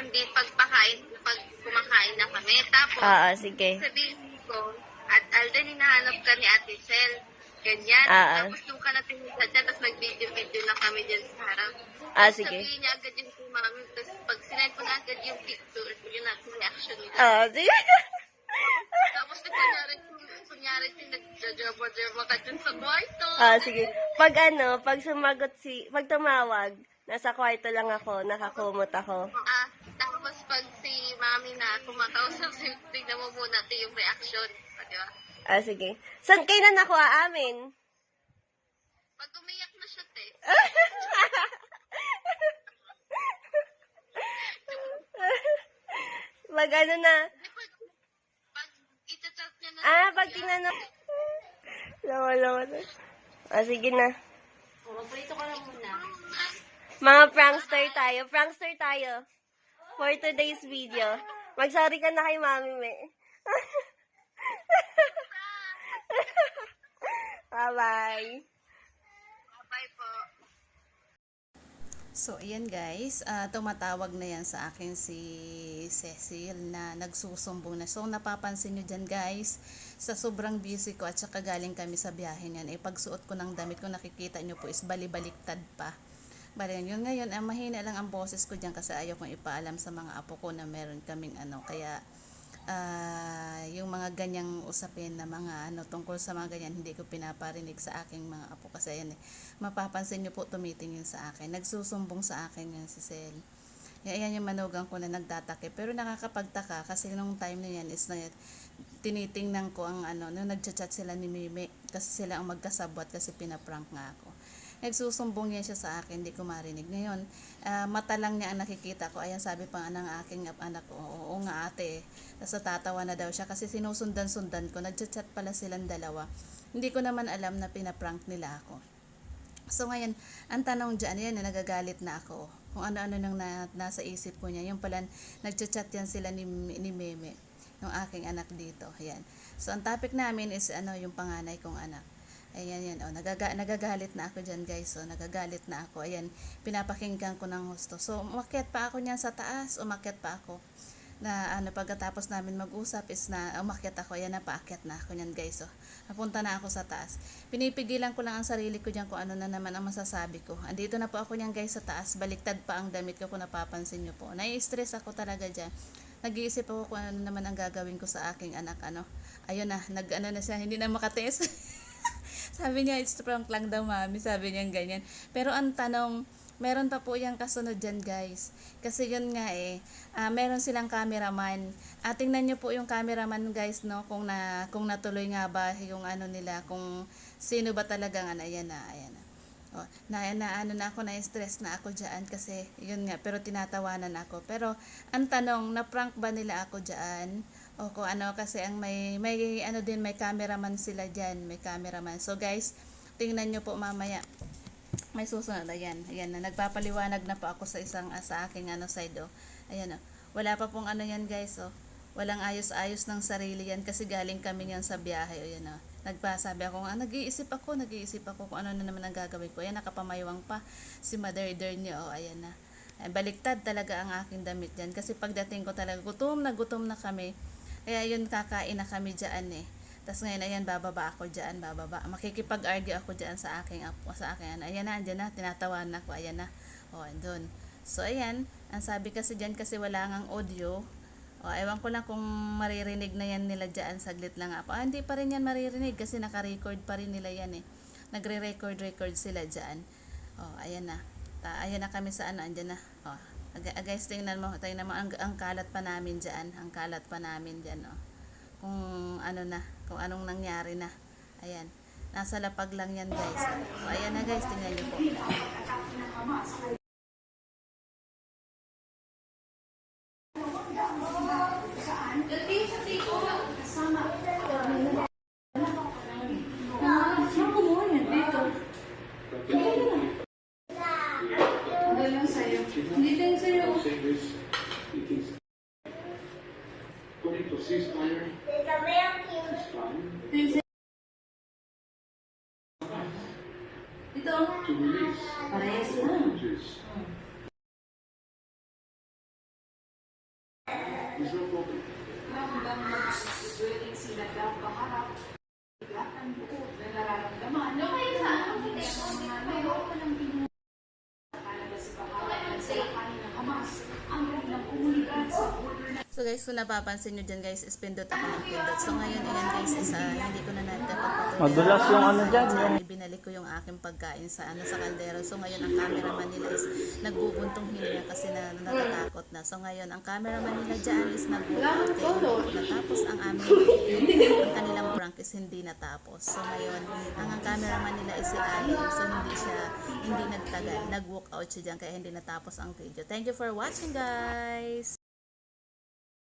hindi pag kumakain na kami. Tapos, sige. sabihin ko, at Alden, hinahanap ka ni Ate Sel. Ganyan. Tapos doon ka na tinita dyan, tapos nag-video-video na kami dyan sa harap. Sige. Sabihin niya agad yung kumami. Tapos pag sinend ko na agad yung picture, yun na reaction niya. Sige. Tapos kunyari nagjajobo-jobo ka dyan sa kwarto. Sige. Pag tumawag, nasa kwarto lang ako, nakakumot ako. Tapos pag si mami na kumakausap, tignan mo muna ito yung reaction. Di ba? Sige. Saan kailan ako aamin? Pag umiyak na siya, te. Pag ano na? Pag i-chat niya na. Pag tinanong. Lawa na. Sige na. Magprito ka lang muna. Mga prankster tayo. For today's video. Mag-sorry ka na kay Mami, me. Bye-bye. Bye po. So, ayan guys, tumatawag na yan sa akin si Cecil na nagsusumbong na. So, napapansin nyo dyan guys, sa sobrang busy ko at saka galing kami sa biyahe niyan, pagsuot ko ng damit ko, nakikita nyo po is balibaliktad pa. Bali yun ngayon, mahina lang ang boses ko dyan kasi ayaw kong ipaalam sa mga apo ko na meron kaming kaya yung mga ganyang usapin na mga tungkol sa mga ganyan, hindi ko pinaparinig sa aking mga apo kasi yan mapapansin nyo po tumitingin sa akin, nagsusumbong sa akin yan si Sel. Yan yung manugang ko na nagtatake, pero nakakapagtaka kasi nung time na yan is na tinitingnan ko ang nung nagchat-chat sila ni Mimi kasi sila ang magkasabwat kasi pinaprank nga ako. Nagsusumbong niya siya sa akin, hindi ko marinig. Ngayon, mata lang niya ang nakikita ko. Ayan, sabi pa ng aking anak ko, oo nga ate. Tapos tatawa na daw siya kasi sinusundan-sundan ko. Nagchat-chat pala silang dalawa. Hindi ko naman alam na pinaprank nila ako. So ngayon, ang tanong dyan, yan, nagagalit na ako. Kung ano-ano nang nasa isip ko niya. Yung pala, nagchat-chat yan sila ni Meme, yung aking anak dito. Ayan. So ang topic namin is yung panganay kong anak. Ayan yan, nagagalit na ako dyan guys, nagagalit na ako, ayan, pinapakinggan ko ng husto. So, umakyat pa ako niyan sa taas, umakyat pa ako, na pagkatapos namin mag-usap is na umakyat ako, ayan na, paakyat na ako niyan guys, napunta na ako sa taas. Pinipigilan ko lang ang sarili ko dyan kung ano na naman ang masasabi ko. Andito na po ako niyan guys sa taas, baliktad pa ang damit ko kung napapansin nyo po. Nai-stress ako talaga dyan. Nag-iisip ako kung ano naman ang gagawin ko sa aking anak, ayun na, na siya, hindi na makatiis. Sabi niya, it's prank lang daw mami, sabi niya ganyan. Pero ang tanong, meron pa po yung kasunod dyan guys. Kasi yun nga meron silang cameraman. Tingnan nyo po yung cameraman guys, no, kung natuloy nga ba yung nila, kung sino ba talagang ayan na. Na ako, na-stress na ako dyan kasi yun nga, pero tinatawanan ako. Pero ang tanong, na-prank ba nila ako dyan? O kung kasi ang may cameraman sila dyan, may cameraman. So guys, tingnan nyo po mamaya. May susunod, ayan na, nagpapaliwanag na po ako sa aking side, ayan wala pa pong yan guys, walang ayos-ayos ng sarili yan kasi galing kami yan sa biyahe, ayan nagpasabi ako, nag-iisip ako kung ano na naman ang gagawin ko, ayan nakapamayawang pa si mother niya, ayan na, baliktad talaga ang aking damit dyan kasi pagdating ko talaga, gutom na kami. Kaya yun, kakain na kami dyan Tapos ngayon, ayan, bababa ako dyan, makikipag-argue ako dyan sa aking, ayan na, andyan na, tinatawan na ako, ayan na, andun. So, ayan, ang sabi kasi dyan, kasi wala ngang audio, ewan ko lang kung maririnig na yan nila dyan, saglit lang ako. Hindi pa rin yan maririnig, kasi naka-record pa rin nila yan Nagre-record sila dyan. Ayan na, ayan na kami sa andyan na, guys, tingnan mo ang kalat pa namin dyan, kung kung anong nangyari na, ayan, nasa lapag lang yan guys, ayan na guys, tingnan nyo po. Ito, parehas lang. So guys, kung napapansin nyo dyan guys, is pindot ako ng pindot. So ngayon, ayan guys, hindi ko na natin pagpatuloy. Madulas yung ano dyan, yung... Binalik ko yung aking pagkain sa kaldero. So ngayon, ang cameraman nila is nagbubuntong hininga kasi natatakot na. So ngayon, ang cameraman nila dyan is nag-walkout. Kaya hindi ko natapos ang ang kanilang prank is hindi natapos. So ngayon, ang cameraman nila is si Ali. So hindi nagtagal. Nag-walkout siya dyan kaya hindi natapos ang video. Thank you for watching guys!